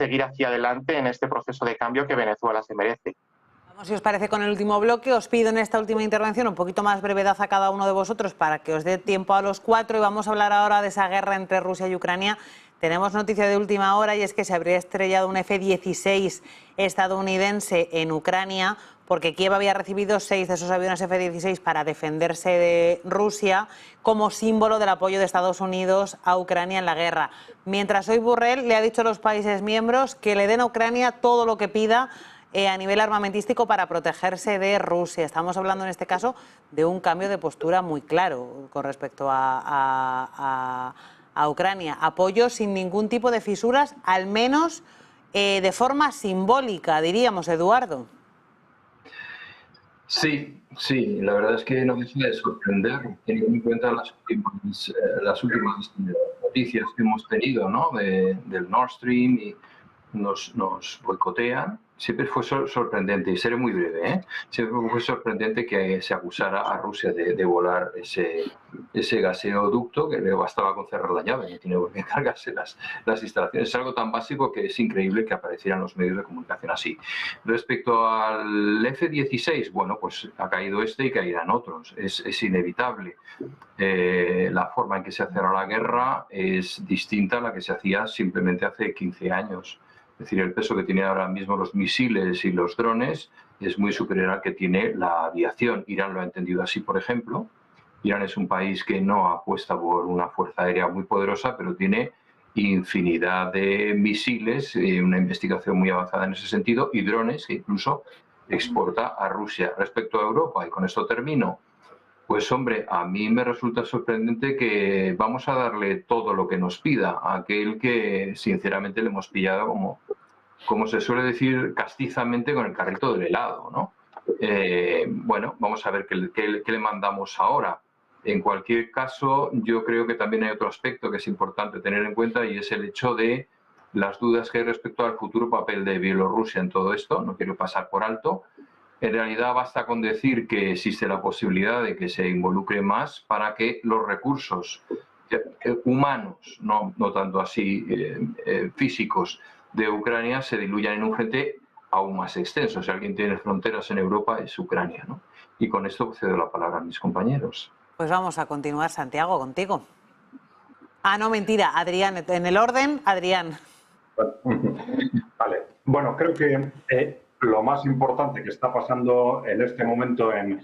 seguir hacia adelante en este proceso de cambio que Venezuela se merece. Vamos, si os parece, con el último bloque. Os pido en esta última intervención un poquito más brevedad a cada uno de vosotros para que os dé tiempo a los cuatro, y vamos a hablar ahora de esa guerra entre Rusia y Ucrania. Tenemos noticia de última hora, y es que se habría estrellado un F-16 estadounidense en Ucrania, porque Kiev había recibido 6 de esos aviones F-16 para defenderse de Rusia, como símbolo del apoyo de Estados Unidos a Ucrania en la guerra. Mientras hoy Borrell le ha dicho a los países miembros que le den a Ucrania todo lo que pida a nivel armamentístico para protegerse de Rusia. Estamos hablando en este caso de un cambio de postura muy claro con respecto a Ucrania. Apoyo sin ningún tipo de fisuras, al menos de forma simbólica, diríamos, Eduardo. Sí, sí, la verdad es que no deja de sorprender, teniendo en cuenta las últimas noticias que hemos tenido, ¿no? Del Nord Stream, y nos boicotean. Siempre fue sorprendente, y seré muy breve, ¿eh? Siempre fue sorprendente que se acusara a Rusia de volar ese gaseoducto, que le bastaba con cerrar la llave, no tiene por qué cargarse las instalaciones. Es algo tan básico que es increíble que aparecieran los medios de comunicación así. Respecto al F-16, bueno, pues ha caído este y caerán otros. Es inevitable. La forma en que se hace ahora la guerra es distinta a la que se hacía simplemente hace 15 años. Es decir, el peso que tienen ahora mismo los misiles y los drones es muy superior al que tiene la aviación. Irán lo ha entendido así, por ejemplo. Irán es un país que no apuesta por una fuerza aérea muy poderosa, pero tiene infinidad de misiles, una investigación muy avanzada en ese sentido, y drones que incluso exporta a Rusia. Respecto a Europa, y con esto termino, pues hombre, a mí me resulta sorprendente que vamos a darle todo lo que nos pida a aquel que sinceramente le hemos pillado, como se suele decir castizamente, con el carrito del helado, ¿no? Bueno, vamos a ver qué le mandamos ahora. En cualquier caso, yo creo que también hay otro aspecto que es importante tener en cuenta, y es el hecho de las dudas que hay respecto al futuro papel de Bielorrusia en todo esto. No quiero pasar por alto. En realidad basta con decir que existe la posibilidad de que se involucre más para que los recursos humanos, no tanto así físicos, de Ucrania se diluyan en un frente aún más extenso. Si alguien tiene fronteras en Europa es Ucrania, ¿no? Y con esto cedo la palabra a mis compañeros. Pues vamos a continuar, Santiago, contigo. Ah, no, mentira, Adrián, en el orden, Adrián. Vale, bueno, creo que lo más importante que está pasando en este momento en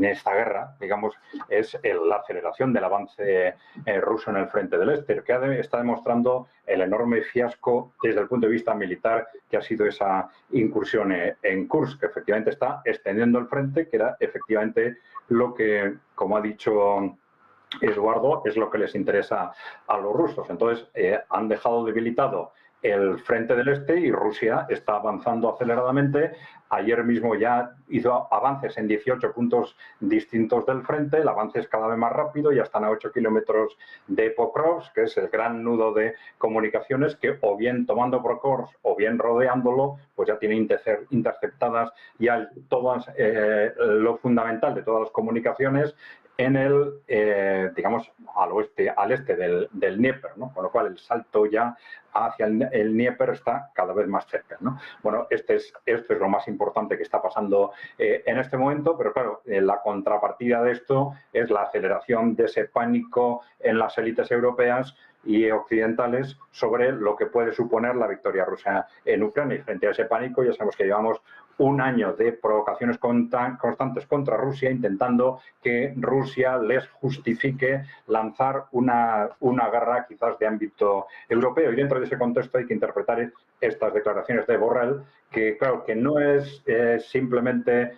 esta guerra, digamos, es la aceleración del avance ruso en el frente del este, que está demostrando el enorme fiasco desde el punto de vista militar que ha sido esa incursión en Kursk, que efectivamente está extendiendo el frente, que era efectivamente lo que, como ha dicho Eduardo, es lo que les interesa a los rusos. Entonces, han dejado debilitado el frente del este y Rusia está avanzando aceleradamente. Ayer mismo ya hizo avances en 18 puntos distintos del frente. El avance es cada vez más rápido, ya están a 8 kilómetros de Pokrovsk, que es el gran nudo de comunicaciones, que o bien tomando Pokrovsk o bien rodeándolo, pues ya tiene interceptadas ya todas lo fundamental de todas las comunicaciones en el, digamos, al este del Dnieper, ¿no? Con lo cual el salto ya hacia el Dnieper está cada vez más cerca, ¿no? Bueno, esto es lo más importante que está pasando en este momento, pero claro, la contrapartida de esto es la aceleración de ese pánico en las élites europeas y occidentales sobre lo que puede suponer la victoria rusa en Ucrania. Y frente a ese pánico ya sabemos que llevamos un año de provocaciones constantes contra Rusia, intentando que Rusia les justifique lanzar una guerra quizás de ámbito europeo. Y dentro de ese contexto hay que interpretar estas declaraciones de Borrell, que claro, que no es simplemente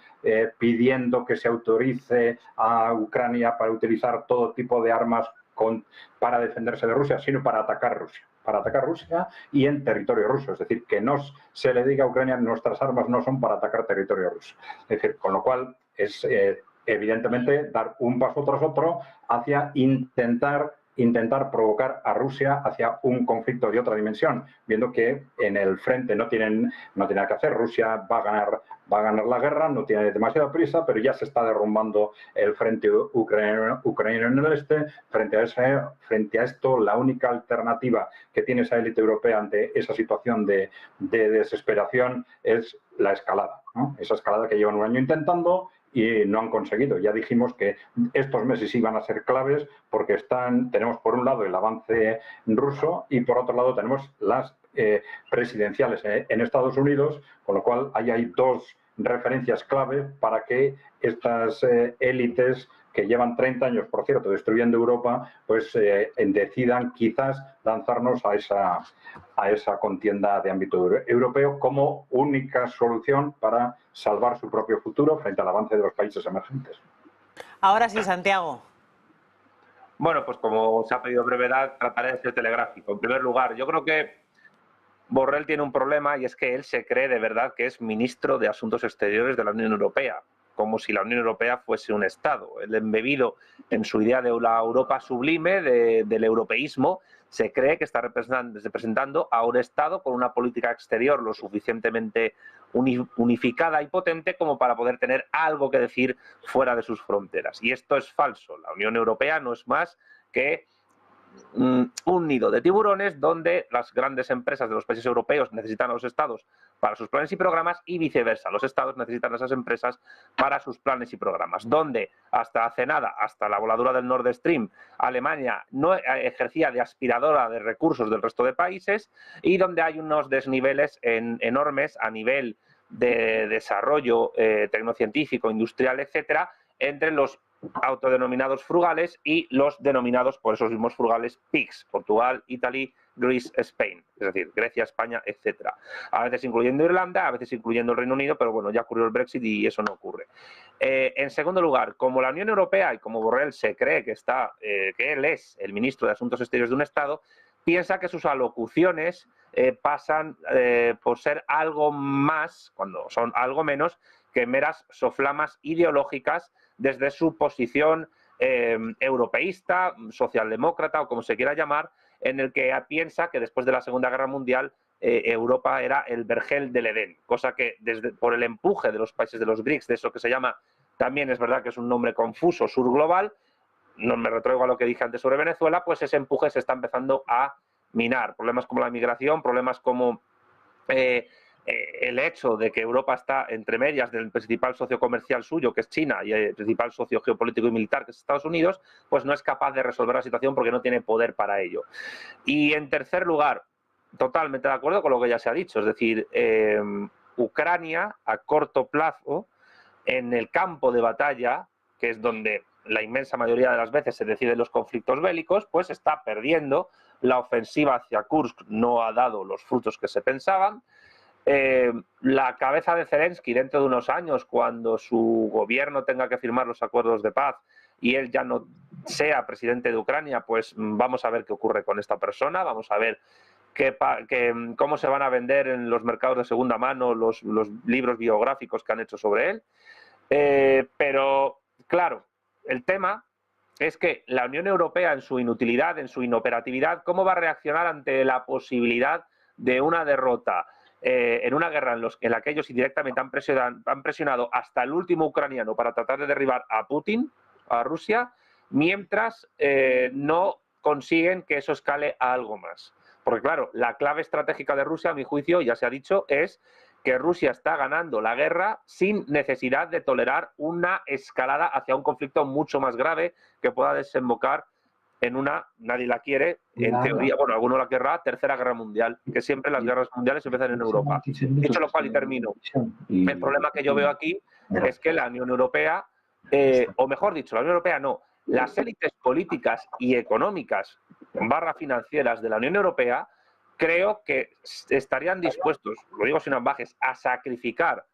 pidiendo que se autorice a Ucrania para utilizar todo tipo de armas para defenderse de Rusia, sino para atacar Rusia y en territorio ruso. Es decir, que no se le diga a Ucrania nuestras armas no son para atacar territorio ruso. Es decir, con lo cual es evidentemente dar un paso tras otro hacia intentar intentar provocar a Rusia hacia un conflicto de otra dimensión, viendo que en el frente no tienen nada que hacer. Rusia va a ganar la guerra, no tiene demasiada prisa, pero ya se está derrumbando el frente ucraniano en el este. Frente a esto, la única alternativa que tiene esa élite europea ante esa situación de desesperación es la escalada, ¿no? Esa escalada que llevan un año intentando y no han conseguido. Ya dijimos que estos meses iban a ser claves porque tenemos por un lado el avance ruso y por otro lado tenemos las presidenciales en Estados Unidos, con lo cual ahí hay dos referencias clave para que estas élites que llevan 30 años, por cierto, destruyendo Europa, pues decidan quizás lanzarnos a esa contienda de ámbito europeo como única solución para salvar su propio futuro frente al avance de los países emergentes. Ahora sí, Santiago. Bueno, pues como se ha pedido brevedad, trataré de ser telegráfico. En primer lugar, yo creo que Borrell tiene un problema y es que él se cree de verdad que es ministro de Asuntos Exteriores de la Unión Europea, como si la Unión Europea fuese un Estado. El embebido en su idea de la Europa sublime, del europeísmo, se cree que está representando a un Estado con una política exterior lo suficientemente unificada y potente como para poder tener algo que decir fuera de sus fronteras. Y esto es falso. La Unión Europea no es más que un nido de tiburones donde las grandes empresas de los países europeos necesitan a los estados para sus planes y programas y viceversa. Los estados necesitan a esas empresas para sus planes y programas. Donde hasta hace nada, hasta la voladura del Nord Stream, Alemania no ejercía de aspiradora de recursos del resto de países y donde hay unos desniveles enormes a nivel de desarrollo tecnocientífico, industrial, etcétera, entre los autodenominados frugales y los denominados por esos mismos frugales PIGS, Portugal, Italy, Greece, Spain, es decir, Grecia, España, etcétera. A veces incluyendo Irlanda, a veces incluyendo el Reino Unido, pero bueno, ya ocurrió el Brexit y eso no ocurre. En segundo lugar, como la Unión Europea y como Borrell se cree que él es el ministro de Asuntos Exteriores de un Estado, piensa que sus alocuciones pasan por ser algo más, cuando son algo menos, que meras soflamas ideológicas desde su posición europeísta, socialdemócrata o como se quiera llamar, en el que piensa que después de la Segunda Guerra Mundial Europa era el vergel del Edén, cosa que por el empuje de los países de los BRICS, de eso que se llama, también es verdad que es un nombre confuso, sur global, no me retraigo a lo que dije antes sobre Venezuela, pues ese empuje se está empezando a minar. Problemas como la migración, problemas como el hecho de que Europa está entre medias del principal socio comercial suyo, que es China, y el principal socio geopolítico y militar, que es Estados Unidos, pues no es capaz de resolver la situación porque no tiene poder para ello. Y en tercer lugar, totalmente de acuerdo con lo que ya se ha dicho, es decir, Ucrania a corto plazo, en el campo de batalla, que es donde la inmensa mayoría de las veces se deciden los conflictos bélicos, pues está perdiendo. La ofensiva hacia Kursk no ha dado los frutos que se pensaban. La cabeza de Zelensky dentro de unos años, cuando su gobierno tenga que firmar los acuerdos de paz y él ya no sea presidente de Ucrania, pues vamos a ver qué ocurre con esta persona, vamos a ver cómo se van a vender en los mercados de segunda mano los libros biográficos que han hecho sobre él. Pero, claro, el tema es que la Unión Europea, en su inutilidad, en su inoperatividad, ¿cómo va a reaccionar ante la posibilidad de una derrota en una guerra en la que ellos indirectamente han presionado hasta el último ucraniano para tratar de derribar a Putin, a Rusia, mientras no consiguen que eso escale a algo más? Porque claro, la clave estratégica de Rusia, a mi juicio, ya se ha dicho, es que Rusia está ganando la guerra sin necesidad de tolerar una escalada hacia un conflicto mucho más grave que pueda desembocar en una, nadie la quiere, en teoría, bueno, alguno la querrá, tercera guerra mundial, que siempre las guerras mundiales empiezan en Europa. Dicho lo cual, y termino, el problema que yo veo aquí es que la Unión Europea, o mejor dicho, la Unión Europea no, las élites políticas y económicas / financieras de la Unión Europea, creo que estarían dispuestos, lo digo sin ambajes, a sacrificar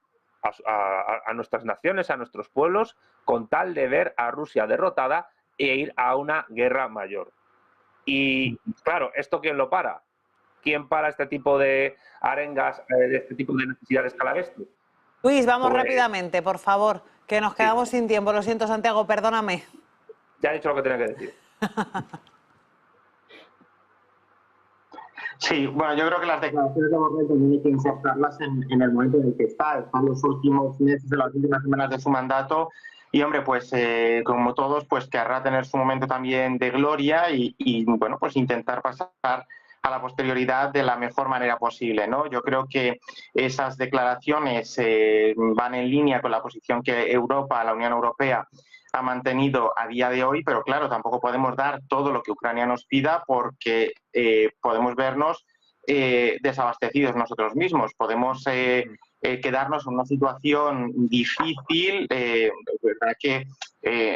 a nuestras naciones, a nuestros pueblos, con tal de ver a Rusia derrotada e ir a una guerra mayor. Y claro, ¿esto quién lo para? ¿Quién para este tipo de arengas, de este tipo de necesidades calabestes? Luis, vamos rápidamente, por favor, que nos quedamos sin tiempo. Lo siento, Santiago, perdóname. Ya he dicho lo que tenía que decir. Sí, bueno, yo creo que las declaraciones de Borrell también hay que insertarlas en el momento en el que está los últimos meses, de las últimas semanas de su mandato, y hombre, pues como todos, pues querrá tener su momento también de gloria y bueno, pues intentar pasar a la posterioridad de la mejor manera posible, ¿no? Yo creo que esas declaraciones van en línea con la posición que Europa, la Unión Europea, ha mantenido a día de hoy, pero claro, tampoco podemos dar todo lo que Ucrania nos pida porque podemos vernos desabastecidos nosotros mismos, podemos quedarnos en una situación difícil, verdad que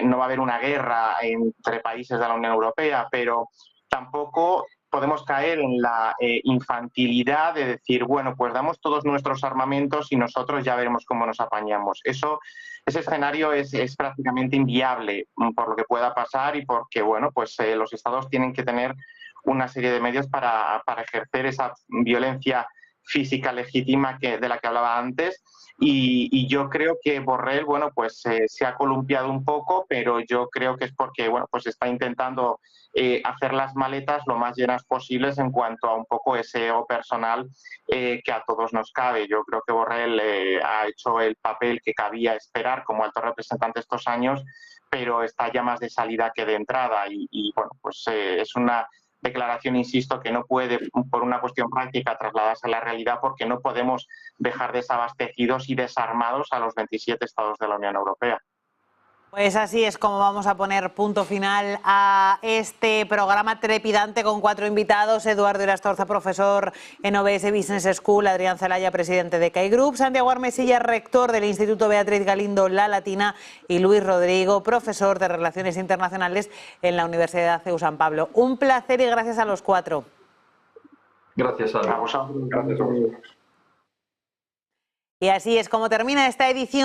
no va a haber una guerra entre países de la Unión Europea, pero tampoco podemos caer en la infantilidad de decir, bueno, pues damos todos nuestros armamentos y nosotros ya veremos cómo nos apañamos. Ese escenario es prácticamente inviable por lo que pueda pasar y porque, bueno, pues los estados tienen que tener una serie de medios para ejercer esa violencia física legítima de la que hablaba antes. Y yo creo que Borrell, bueno, pues se ha columpiado un poco, pero yo creo que es porque, bueno, pues está intentando hacer las maletas lo más llenas posibles en cuanto a un poco ese ego personal que a todos nos cabe. Yo creo que Borrell ha hecho el papel que cabía esperar como alto representante estos años, pero está ya más de salida que de entrada y bueno, pues es una declaración, insisto, que no puede, por una cuestión práctica, trasladarse a la realidad porque no podemos dejar desabastecidos y desarmados a los 27 estados de la Unión Europea. Pues así es como vamos a poner punto final a este programa trepidante con 4 invitados: Eduardo Irastorza, profesor en OBS Business School; Adrián Zelaya, presidente de CAI Group; Santiago Armesilla, rector del Instituto Beatriz Galindo La Latina; y Luis Rodrigo, profesor de Relaciones Internacionales en la Universidad CEU San Pablo. Un placer y gracias a los 4. Gracias, Ana. A vosotros. Gracias a vosotros. Y así es como termina esta edición